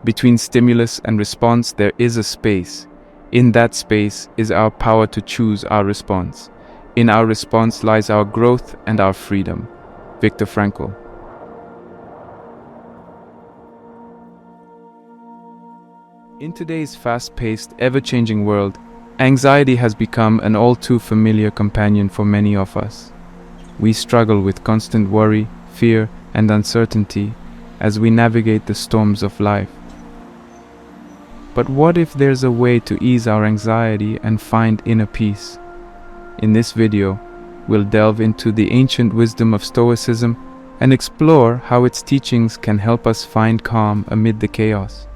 Between stimulus and response, there is a space. In that space is our power to choose our response. In our response lies our growth and our freedom. Viktor Frankl. In today's fast-paced, ever-changing world, anxiety has become an all-too familiar companion for many of us. We struggle with constant worry, fear, and uncertainty as we navigate the storms of life. But what if there's a way to ease our anxiety and find inner peace? In this video, we'll delve into the ancient wisdom of Stoicism and explore how its teachings can help us find calm amid the chaos.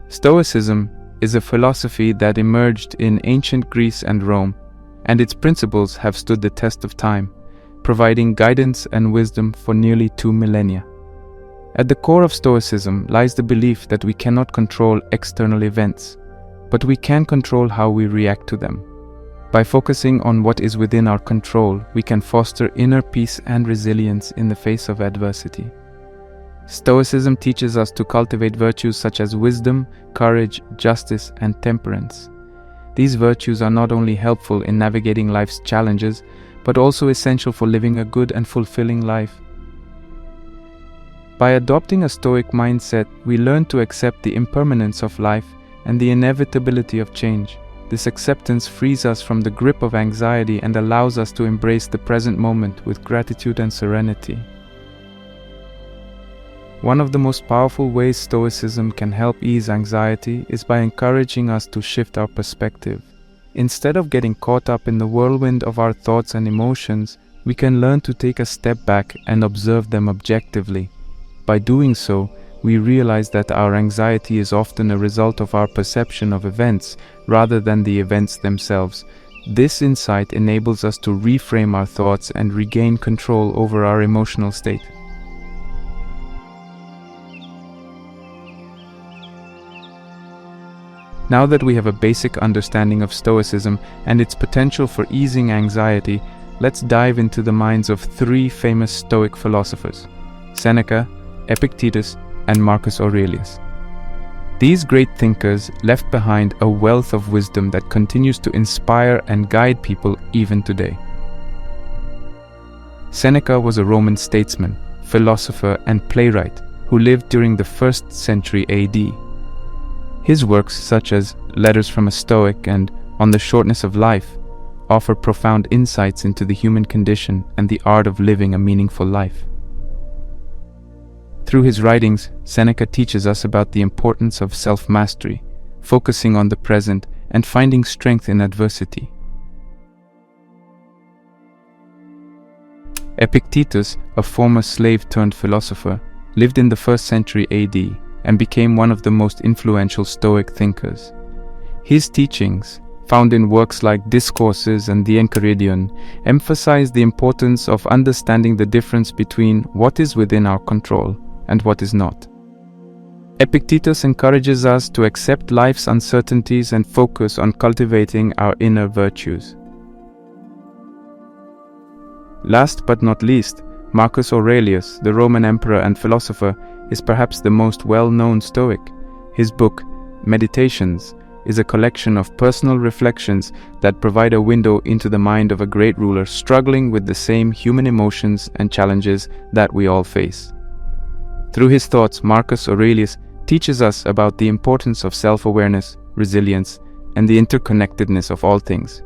Stoicism is a philosophy that emerged in ancient Greece and Rome, and its principles have stood the test of time, providing guidance and wisdom for nearly 2 millennia. At the core of Stoicism lies the belief that we cannot control external events, but we can control how we react to them. By focusing on what is within our control, we can foster inner peace and resilience in the face of adversity. Stoicism teaches us to cultivate virtues such as wisdom, courage, justice, and temperance. These virtues are not only helpful in navigating life's challenges, but also essential for living a good and fulfilling life. By adopting a Stoic mindset, we learn to accept the impermanence of life and the inevitability of change. This acceptance frees us from the grip of anxiety and allows us to embrace the present moment with gratitude and serenity. One of the most powerful ways Stoicism can help ease anxiety is by encouraging us to shift our perspective. Instead of getting caught up in the whirlwind of our thoughts and emotions, we can learn to take a step back and observe them objectively. By doing so, we realize that our anxiety is often a result of our perception of events rather than the events themselves. This insight enables us to reframe our thoughts and regain control over our emotional state. Now that we have a basic understanding of Stoicism and its potential for easing anxiety, let's dive into the minds of 3 famous Stoic philosophers: Seneca, Epictetus, and Marcus Aurelius. These great thinkers left behind a wealth of wisdom that continues to inspire and guide people even today. Seneca was a Roman statesman, philosopher, and playwright who lived during the 1st century AD. His works, such as Letters from a Stoic and On the Shortness of Life, offer profound insights into the human condition and the art of living a meaningful life. Through his writings, Seneca teaches us about the importance of self-mastery, focusing on the present and finding strength in adversity. Epictetus, a former slave-turned-philosopher, lived in the 1st century AD and became one of the most influential Stoic thinkers. His teachings, found in works like Discourses and the Enchiridion, emphasize the importance of understanding the difference between what is within our control and what is not. Epictetus encourages us to accept life's uncertainties and focus on cultivating our inner virtues. Last but not least, Marcus Aurelius, the Roman emperor and philosopher, is perhaps the most well-known Stoic. His book, Meditations, is a collection of personal reflections that provide a window into the mind of a great ruler struggling with the same human emotions and challenges that we all face. Through his thoughts, Marcus Aurelius teaches us about the importance of self-awareness, resilience, and the interconnectedness of all things.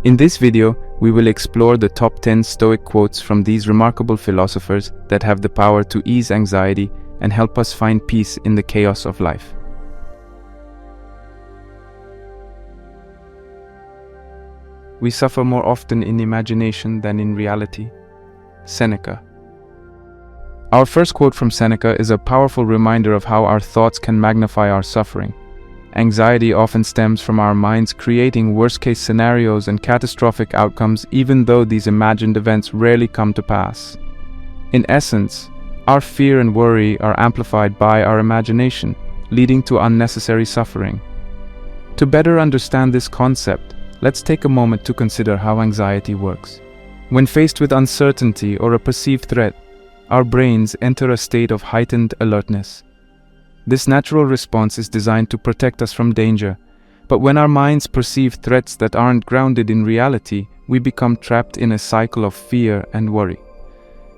In this video, we will explore the top 10 Stoic quotes from these remarkable philosophers that have the power to ease anxiety and help us find peace in the chaos of life. We suffer more often in imagination than in reality. Seneca. Our first quote from Seneca is a powerful reminder of how our thoughts can magnify our suffering. Anxiety often stems from our minds creating worst-case scenarios and catastrophic outcomes, even though these imagined events rarely come to pass. In essence, our fear and worry are amplified by our imagination, leading to unnecessary suffering. To better understand this concept, let's take a moment to consider how anxiety works. When faced with uncertainty or a perceived threat, our brains enter a state of heightened alertness. This natural response is designed to protect us from danger, but when our minds perceive threats that aren't grounded in reality, we become trapped in a cycle of fear and worry.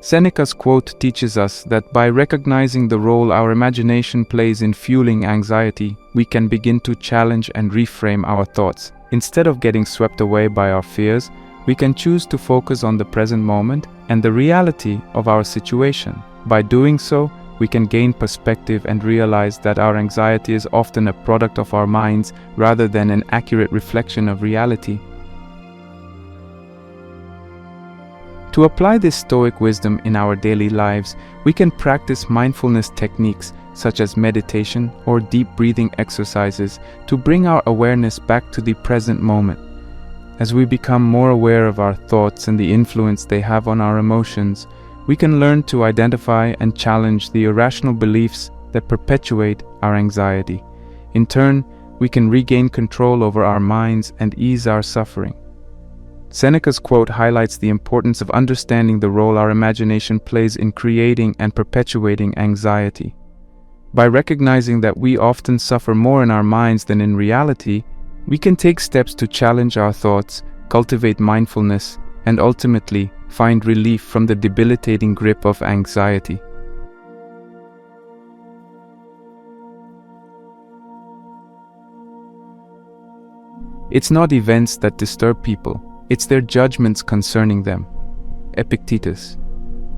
Seneca's quote teaches us that by recognizing the role our imagination plays in fueling anxiety, we can begin to challenge and reframe our thoughts. Instead of getting swept away by our fears, we can choose to focus on the present moment and the reality of our situation. By doing so, we can gain perspective and realize that our anxiety is often a product of our minds rather than an accurate reflection of reality. To apply this Stoic wisdom in our daily lives, we can practice mindfulness techniques such as meditation or deep breathing exercises to bring our awareness back to the present moment. As we become more aware of our thoughts and the influence they have on our emotions, we can learn to identify and challenge the irrational beliefs that perpetuate our anxiety. In turn, we can regain control over our minds and ease our suffering. Seneca's quote highlights the importance of understanding the role our imagination plays in creating and perpetuating anxiety. By recognizing that we often suffer more in our minds than in reality, we can take steps to challenge our thoughts, cultivate mindfulness, and ultimately find relief from the debilitating grip of anxiety. It's not events that disturb people, it's their judgments concerning them. Epictetus.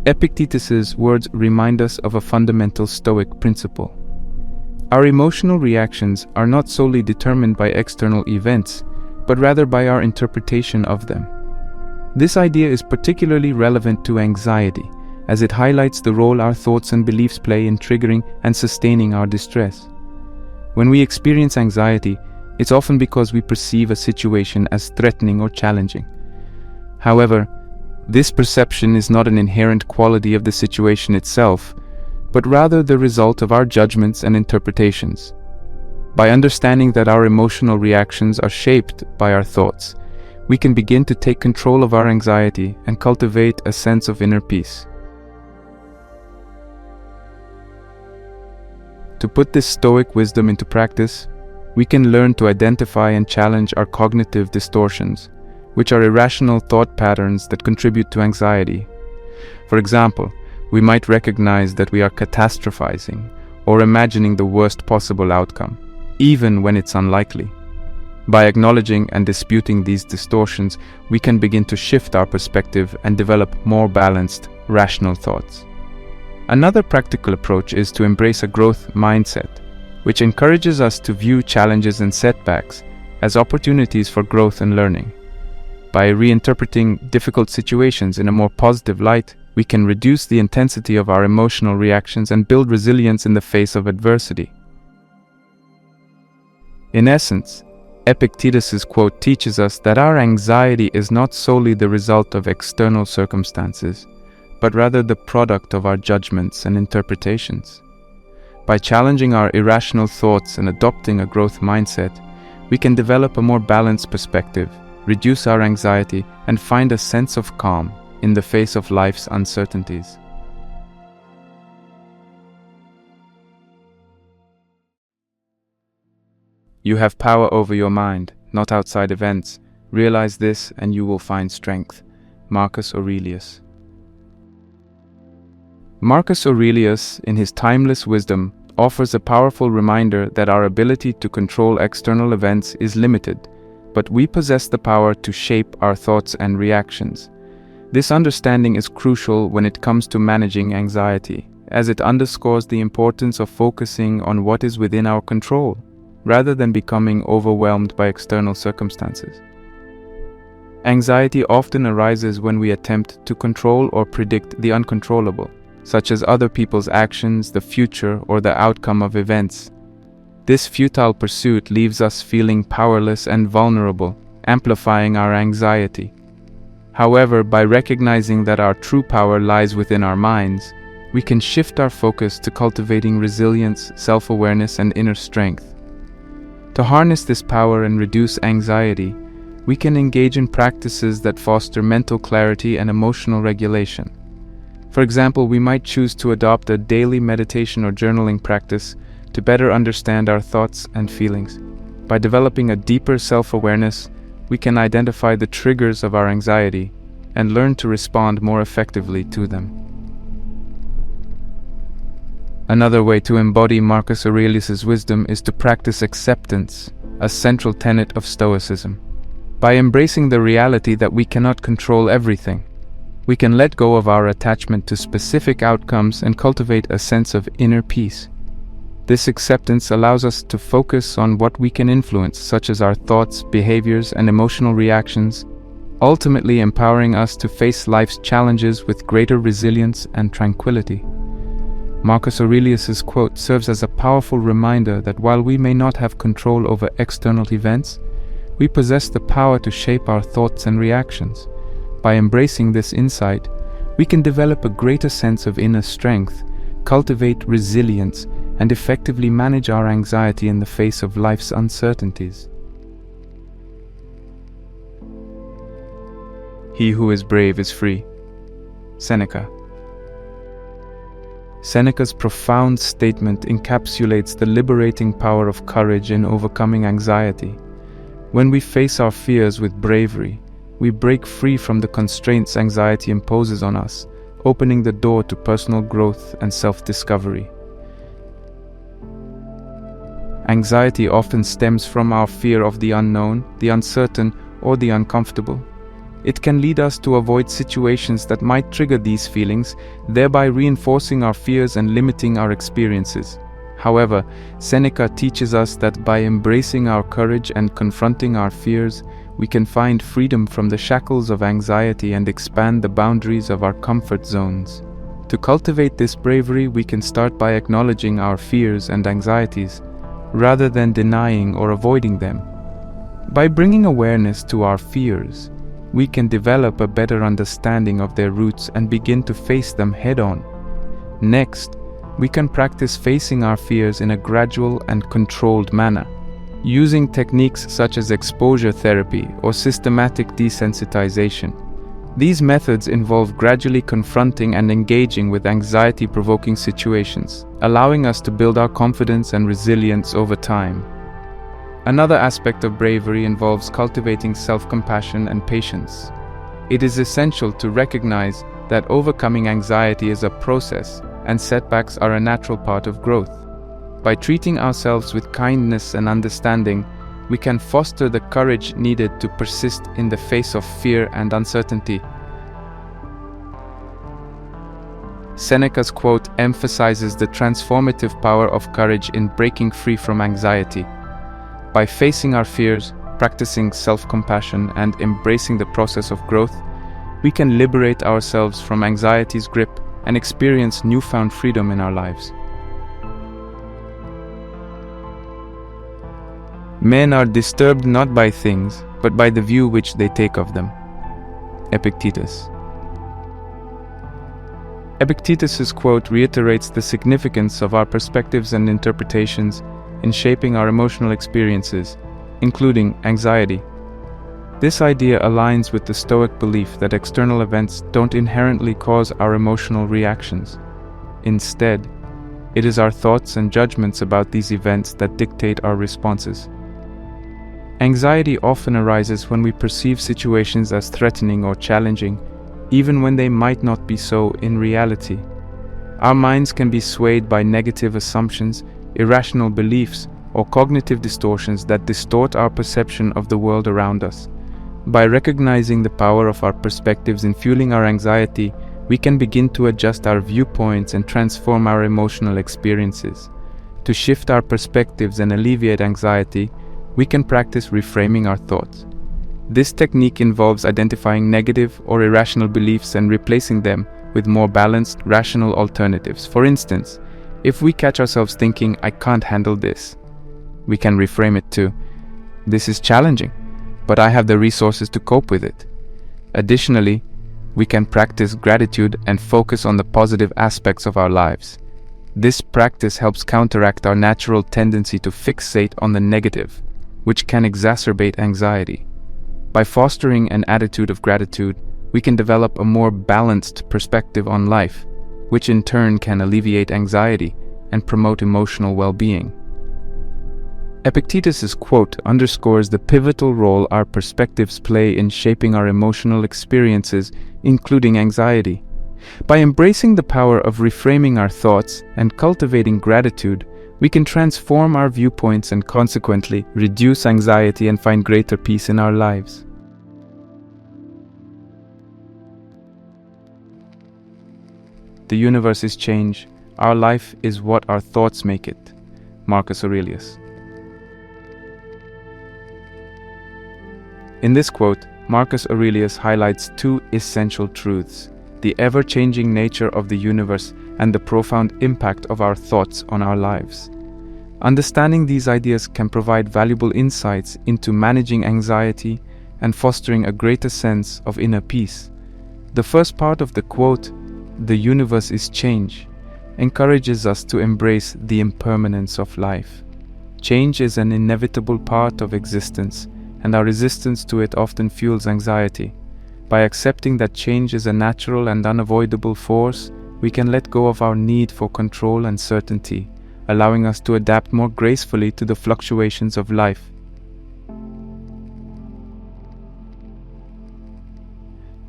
Epictetus's words remind us of a fundamental Stoic principle. Our emotional reactions are not solely determined by external events, but rather by our interpretation of them. This idea is particularly relevant to anxiety, as it highlights the role our thoughts and beliefs play in triggering and sustaining our distress. When we experience anxiety, it's often because we perceive a situation as threatening or challenging. However, this perception is not an inherent quality of the situation itself, but rather the result of our judgments and interpretations. By understanding that our emotional reactions are shaped by our thoughts, we can begin to take control of our anxiety and cultivate a sense of inner peace. To put this Stoic wisdom into practice, we can learn to identify and challenge our cognitive distortions, which are irrational thought patterns that contribute to anxiety. For example, we might recognize that we are catastrophizing or imagining the worst possible outcome, even when it's unlikely. By acknowledging and disputing these distortions, we can begin to shift our perspective and develop more balanced, rational thoughts. Another practical approach is to embrace a growth mindset, which encourages us to view challenges and setbacks as opportunities for growth and learning. By reinterpreting difficult situations in a more positive light, we can reduce the intensity of our emotional reactions and build resilience in the face of adversity. In essence, Epictetus's quote teaches us that our anxiety is not solely the result of external circumstances, but rather the product of our judgments and interpretations. By challenging our irrational thoughts and adopting a growth mindset, we can develop a more balanced perspective, reduce our anxiety, and find a sense of calm in the face of life's uncertainties. You have power over your mind, not outside events. Realize this and you will find strength. Marcus Aurelius. Marcus Aurelius, in his timeless wisdom, offers a powerful reminder that our ability to control external events is limited, but we possess the power to shape our thoughts and reactions. This understanding is crucial when it comes to managing anxiety, as it underscores the importance of focusing on what is within our control, rather than becoming overwhelmed by external circumstances. Anxiety often arises when we attempt to control or predict the uncontrollable, such as other people's actions, the future, or the outcome of events. This futile pursuit leaves us feeling powerless and vulnerable, amplifying our anxiety. However, by recognizing that our true power lies within our minds, we can shift our focus to cultivating resilience, self-awareness, and inner strength. To harness this power and reduce anxiety, we can engage in practices that foster mental clarity and emotional regulation. For example, we might choose to adopt a daily meditation or journaling practice to better understand our thoughts and feelings. By developing a deeper self-awareness, we can identify the triggers of our anxiety and learn to respond more effectively to them. Another way to embody Marcus Aurelius's wisdom is to practice acceptance, a central tenet of Stoicism. By embracing the reality that we cannot control everything, we can let go of our attachment to specific outcomes and cultivate a sense of inner peace. This acceptance allows us to focus on what we can influence, such as our thoughts, behaviors, and emotional reactions, ultimately empowering us to face life's challenges with greater resilience and tranquility. Marcus Aurelius's quote serves as a powerful reminder that while we may not have control over external events, we possess the power to shape our thoughts and reactions. By embracing this insight, we can develop a greater sense of inner strength, cultivate resilience, and effectively manage our anxiety in the face of life's uncertainties. He who is brave is free. Seneca. Seneca's profound statement encapsulates the liberating power of courage in overcoming anxiety. When we face our fears with bravery, we break free from the constraints anxiety imposes on us, opening the door to personal growth and self-discovery. Anxiety often stems from our fear of the unknown, the uncertain, or the uncomfortable. It can lead us to avoid situations that might trigger these feelings, thereby reinforcing our fears and limiting our experiences. However, Seneca teaches us that by embracing our courage and confronting our fears, we can find freedom from the shackles of anxiety and expand the boundaries of our comfort zones. To cultivate this bravery, we can start by acknowledging our fears and anxieties, rather than denying or avoiding them. By bringing awareness to our fears, we can develop a better understanding of their roots and begin to face them head-on. Next, we can practice facing our fears in a gradual and controlled manner, using techniques such as exposure therapy or systematic desensitization. These methods involve gradually confronting and engaging with anxiety-provoking situations, allowing us to build our confidence and resilience over time. Another aspect of bravery involves cultivating self-compassion and patience. It is essential to recognize that overcoming anxiety is a process, and setbacks are a natural part of growth. By treating ourselves with kindness and understanding, we can foster the courage needed to persist in the face of fear and uncertainty. Seneca's quote emphasizes the transformative power of courage in breaking free from anxiety. By facing our fears, practicing self-compassion, and embracing the process of growth, we can liberate ourselves from anxiety's grip and experience newfound freedom in our lives. Men are disturbed not by things, but by the view which they take of them. Epictetus. Epictetus's quote reiterates the significance of our perspectives and interpretations in shaping our emotional experiences, including anxiety. This idea aligns with the Stoic belief that external events don't inherently cause our emotional reactions. Instead, it is our thoughts and judgments about these events that dictate our responses. Anxiety often arises when we perceive situations as threatening or challenging, even when they might not be so in reality. Our minds can be swayed by negative assumptions, irrational beliefs, or cognitive distortions that distort our perception of the world around us. By recognizing the power of our perspectives in fueling our anxiety, we can begin to adjust our viewpoints and transform our emotional experiences. To shift our perspectives and alleviate anxiety, we can practice reframing our thoughts. This technique involves identifying negative or irrational beliefs and replacing them with more balanced, rational alternatives. For instance, if we catch ourselves thinking, "I can't handle this," we can reframe it to, "This is challenging, but I have the resources to cope with it." Additionally, we can practice gratitude and focus on the positive aspects of our lives. This practice helps counteract our natural tendency to fixate on the negative, which can exacerbate anxiety. By fostering an attitude of gratitude, we can develop a more balanced perspective on life, which in turn can alleviate anxiety and promote emotional well-being. Epictetus's quote underscores the pivotal role our perspectives play in shaping our emotional experiences, including anxiety. By embracing the power of reframing our thoughts and cultivating gratitude, we can transform our viewpoints and consequently reduce anxiety and find greater peace in our lives. The universe is change. Our life is what our thoughts make it. Marcus Aurelius. In this quote, Marcus Aurelius highlights two essential truths: the ever-changing nature of the universe and the profound impact of our thoughts on our lives. Understanding these ideas can provide valuable insights into managing anxiety and fostering a greater sense of inner peace. The first part of the quote, "The universe is change," encourages us to embrace the impermanence of life. Change is an inevitable part of existence, and our resistance to it often fuels anxiety. By accepting that change is a natural and unavoidable force, we can let go of our need for control and certainty, allowing us to adapt more gracefully to the fluctuations of life.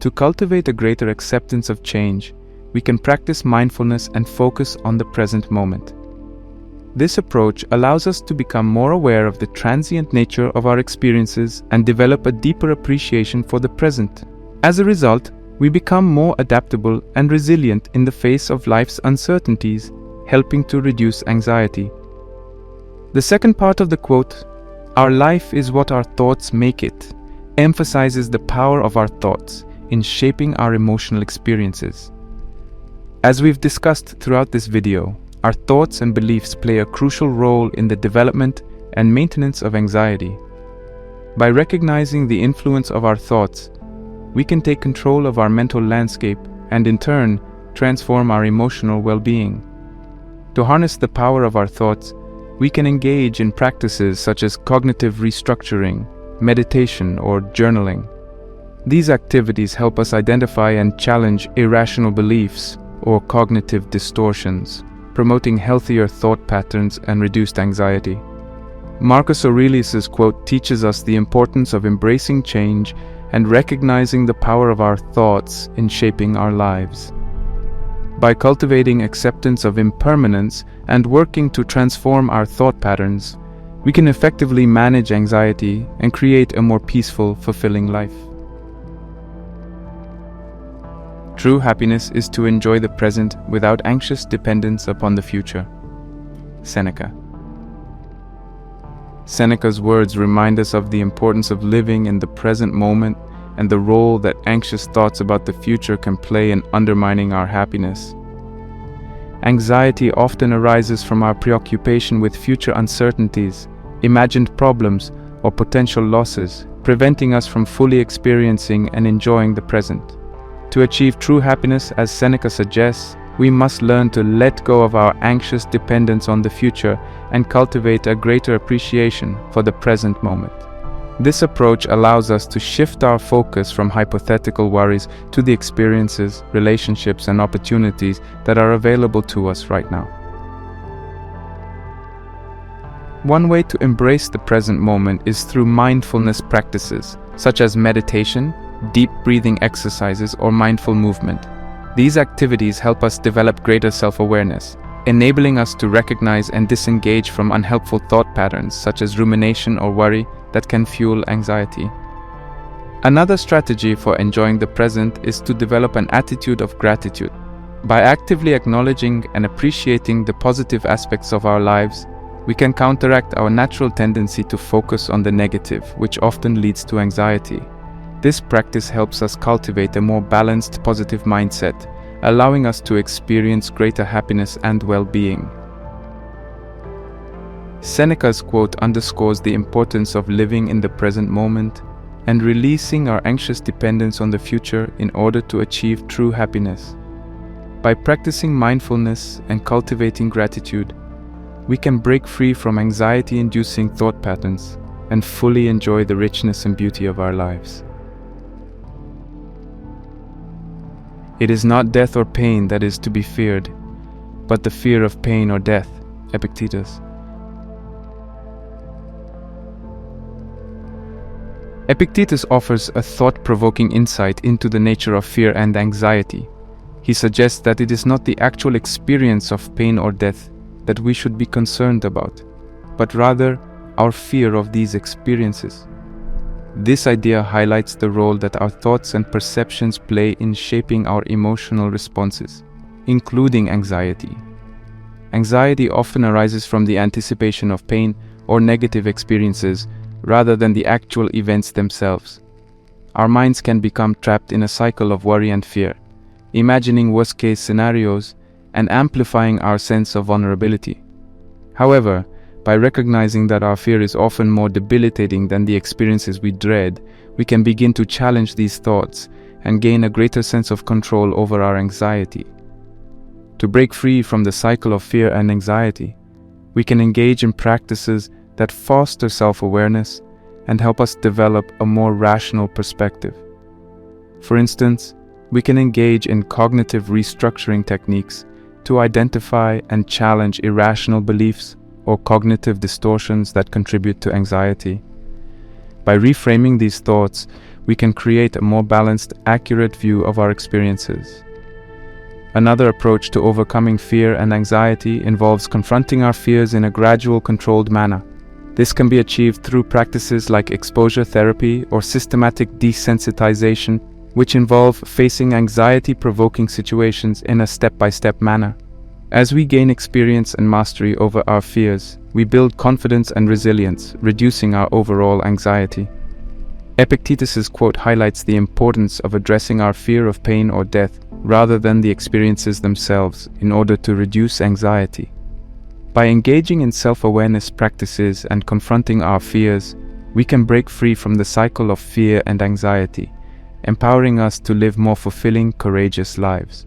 To cultivate a greater acceptance of change, we can practice mindfulness and focus on the present moment. This approach allows us to become more aware of the transient nature of our experiences and develop a deeper appreciation for the present. As a result, we become more adaptable and resilient in the face of life's uncertainties, helping to reduce anxiety. The second part of the quote, "Our life is what our thoughts make it," emphasizes the power of our thoughts in shaping our emotional experiences. As we've discussed throughout this video, our thoughts and beliefs play a crucial role in the development and maintenance of anxiety. By recognizing the influence of our thoughts, we can take control of our mental landscape and in turn transform our emotional well-being. To harness the power of our thoughts, we can engage in practices such as cognitive restructuring, meditation, or journaling. These activities help us identify and challenge irrational beliefs or cognitive distortions, promoting healthier thought patterns and reduced anxiety. Marcus Aurelius's quote teaches us the importance of embracing change and recognizing the power of our thoughts in shaping our lives. By cultivating acceptance of impermanence and working to transform our thought patterns, we can effectively manage anxiety and create a more peaceful, fulfilling life. True happiness is to enjoy the present without anxious dependence upon the future. Seneca. Seneca's words remind us of the importance of living in the present moment and the role that anxious thoughts about the future can play in undermining our happiness. Anxiety often arises from our preoccupation with future uncertainties, imagined problems, or potential losses, preventing us from fully experiencing and enjoying the present. To achieve true happiness, as Seneca suggests, we must learn to let go of our anxious dependence on the future and cultivate a greater appreciation for the present moment. This approach allows us to shift our focus from hypothetical worries to the experiences, relationships, and opportunities that are available to us right now. One way to embrace the present moment is through mindfulness practices, such as meditation, deep breathing exercises, or mindful movement. These activities help us develop greater self-awareness, enabling us to recognize and disengage from unhelpful thought patterns such as rumination or worry that can fuel anxiety. Another strategy for enjoying the present is to develop an attitude of gratitude. By actively acknowledging and appreciating the positive aspects of our lives, we can counteract our natural tendency to focus on the negative, which often leads to anxiety. This practice helps us cultivate a more balanced, positive mindset, allowing us to experience greater happiness and well-being. Seneca's quote underscores the importance of living in the present moment and releasing our anxious dependence on the future in order to achieve true happiness. By practicing mindfulness and cultivating gratitude, we can break free from anxiety-inducing thought patterns and fully enjoy the richness and beauty of our lives. It is not death or pain that is to be feared, but the fear of pain or death. Epictetus. Epictetus offers a thought-provoking insight into the nature of fear and anxiety. He suggests that it is not the actual experience of pain or death that we should be concerned about, but rather our fear of these experiences. This idea highlights the role that our thoughts and perceptions play in shaping our emotional responses, including anxiety. Anxiety often arises from the anticipation of pain or negative experiences rather than the actual events themselves. Our minds can become trapped in a cycle of worry and fear, imagining worst-case scenarios and amplifying our sense of vulnerability. However, by recognizing that our fear is often more debilitating than the experiences we dread, we can begin to challenge these thoughts and gain a greater sense of control over our anxiety. To break free from the cycle of fear and anxiety, we can engage in practices that foster self-awareness and help us develop a more rational perspective. For instance, we can engage in cognitive restructuring techniques to identify and challenge irrational beliefs or cognitive distortions that contribute to anxiety. By reframing these thoughts, we can create a more balanced, accurate view of our experiences. Another approach to overcoming fear and anxiety involves confronting our fears in a gradual, controlled manner. This can be achieved through practices like exposure therapy or systematic desensitization, which involve facing anxiety-provoking situations in a step-by-step manner. As we gain experience and mastery over our fears, we build confidence and resilience, reducing our overall anxiety. Epictetus's quote highlights the importance of addressing our fear of pain or death rather than the experiences themselves in order to reduce anxiety. By engaging in self-awareness practices and confronting our fears, we can break free from the cycle of fear and anxiety, empowering us to live more fulfilling, courageous lives.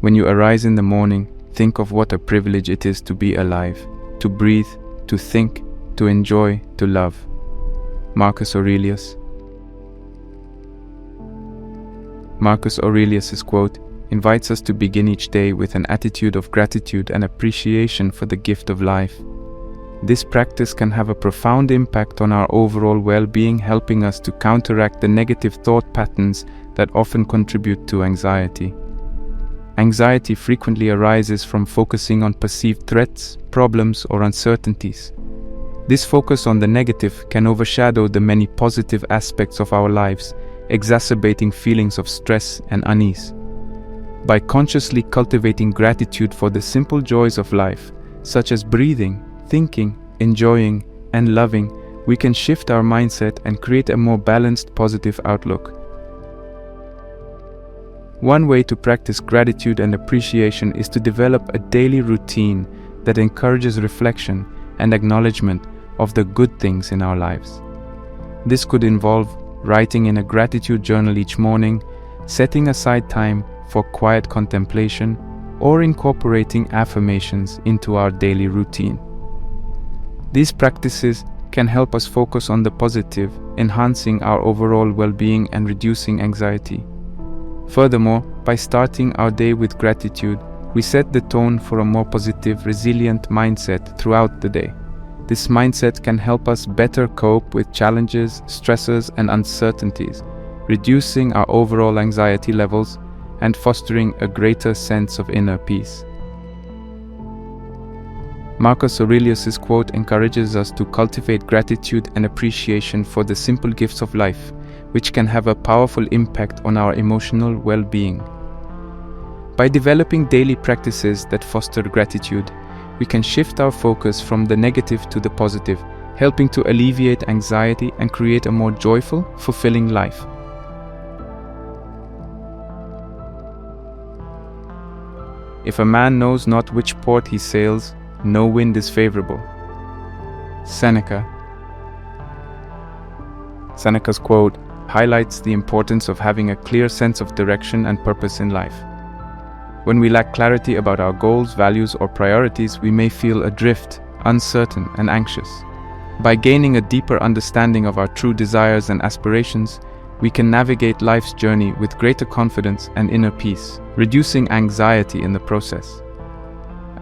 When you arise in the morning, think of what a privilege it is to be alive, to breathe, to think, to enjoy, to love. Marcus Aurelius. Marcus Aurelius's quote invites us to begin each day with an attitude of gratitude and appreciation for the gift of life. This practice can have a profound impact on our overall well-being, helping us to counteract the negative thought patterns that often contribute to anxiety. Anxiety frequently arises from focusing on perceived threats, problems, or uncertainties. This focus on the negative can overshadow the many positive aspects of our lives, exacerbating feelings of stress and unease. By consciously cultivating gratitude for the simple joys of life, such as breathing, thinking, enjoying, and loving, we can shift our mindset and create a more balanced, positive outlook. One way to practice gratitude and appreciation is to develop a daily routine that encourages reflection and acknowledgement of the good things in our lives. This could involve writing in a gratitude journal each morning, setting aside time for quiet contemplation, or incorporating affirmations into our daily routine. These practices can help us focus on the positive, enhancing our overall well-being and reducing anxiety. Furthermore, by starting our day with gratitude, we set the tone for a more positive, resilient mindset throughout the day. This mindset can help us better cope with challenges, stresses, and uncertainties, reducing our overall anxiety levels and fostering a greater sense of inner peace. Marcus Aurelius's quote encourages us to cultivate gratitude and appreciation for the simple gifts of life, which can have a powerful impact on our emotional well-being. By developing daily practices that foster gratitude, we can shift our focus from the negative to the positive, helping to alleviate anxiety and create a more joyful, fulfilling life. If a man knows not which port he sails, no wind is favorable. Seneca. Seneca's quote highlights the importance of having a clear sense of direction and purpose in life. When we lack clarity about our goals, values, or priorities, we may feel adrift, uncertain, and anxious. By gaining a deeper understanding of our true desires and aspirations, we can navigate life's journey with greater confidence and inner peace, reducing anxiety in the process.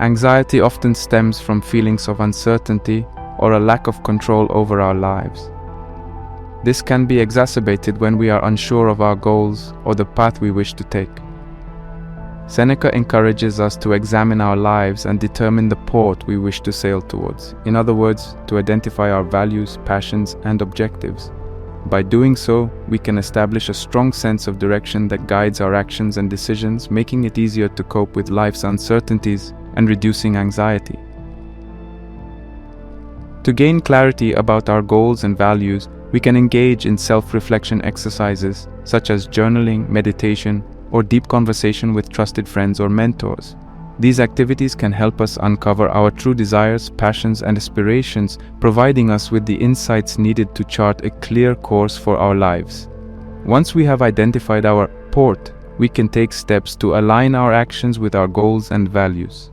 Anxiety often stems from feelings of uncertainty or a lack of control over our lives. This can be exacerbated when we are unsure of our goals or the path we wish to take. Seneca encourages us to examine our lives and determine the port we wish to sail towards. In other words, to identify our values, passions, and objectives. By doing so, we can establish a strong sense of direction that guides our actions and decisions, making it easier to cope with life's uncertainties and reducing anxiety. To gain clarity about our goals and values, we can engage in self-reflection exercises such as journaling, meditation, or deep conversation with trusted friends or mentors. These activities can help us uncover our true desires, passions, and aspirations, providing us with the insights needed to chart a clear course for our lives. Once we have identified our port, we can take steps to align our actions with our goals and values.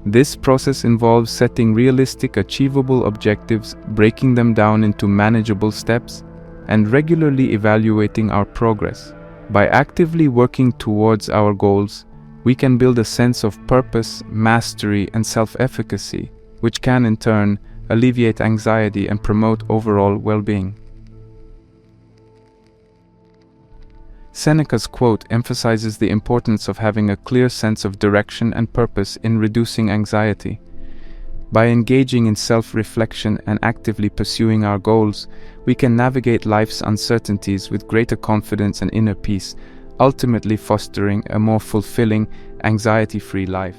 This process involves setting realistic, achievable objectives, breaking them down into manageable steps, and regularly evaluating our progress. By actively working towards our goals, we can build a sense of purpose, mastery, and self-efficacy, which can in turn alleviate anxiety and promote overall well-being. Seneca's quote emphasizes the importance of having a clear sense of direction and purpose in reducing anxiety. By engaging in self-reflection and actively pursuing our goals, we can navigate life's uncertainties with greater confidence and inner peace, ultimately fostering a more fulfilling, anxiety-free life.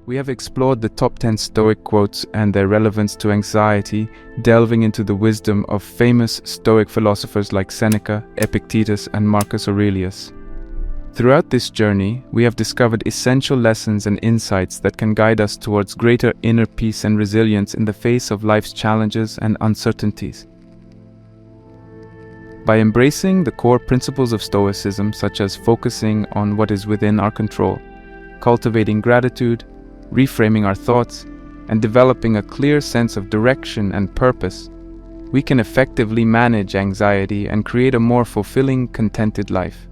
We have explored the top 10 Stoic quotes and their relevance to anxiety, delving into the wisdom of famous Stoic philosophers like Seneca, Epictetus, and Marcus Aurelius. Throughout this journey, we have discovered essential lessons and insights that can guide us towards greater inner peace and resilience in the face of life's challenges and uncertainties. By embracing the core principles of Stoicism, such as focusing on what is within our control, cultivating gratitude, reframing our thoughts, and developing a clear sense of direction and purpose, we can effectively manage anxiety and create a more fulfilling, contented life.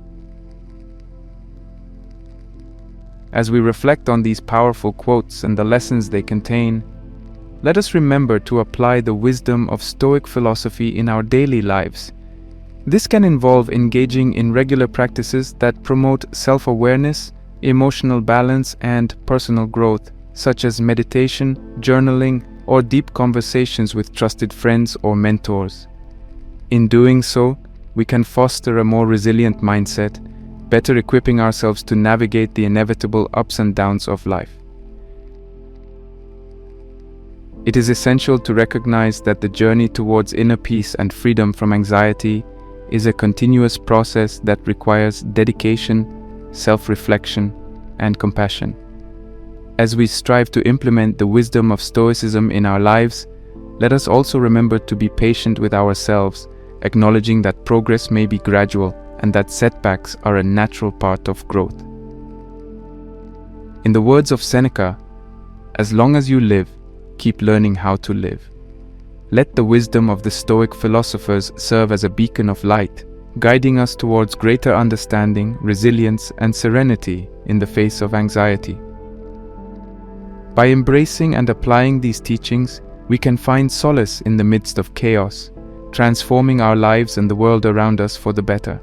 As we reflect on these powerful quotes and the lessons they contain, let us remember to apply the wisdom of Stoic philosophy in our daily lives. This can involve engaging in regular practices that promote self-awareness, emotional balance, and personal growth, such as meditation, journaling, or deep conversations with trusted friends or mentors. In doing so, we can foster a more resilient mindset, better equipping ourselves to navigate the inevitable ups and downs of life. It is essential to recognize that the journey towards inner peace and freedom from anxiety is a continuous process that requires dedication, self-reflection, and compassion. As we strive to implement the wisdom of Stoicism in our lives, let us also remember to be patient with ourselves, acknowledging that progress may be gradual and that setbacks are a natural part of growth. In the words of Seneca, "As long as you live, keep learning how to live." Let the wisdom of the Stoic philosophers serve as a beacon of light, guiding us towards greater understanding, resilience, and serenity in the face of anxiety. By embracing and applying these teachings, we can find solace in the midst of chaos, transforming our lives and the world around us for the better.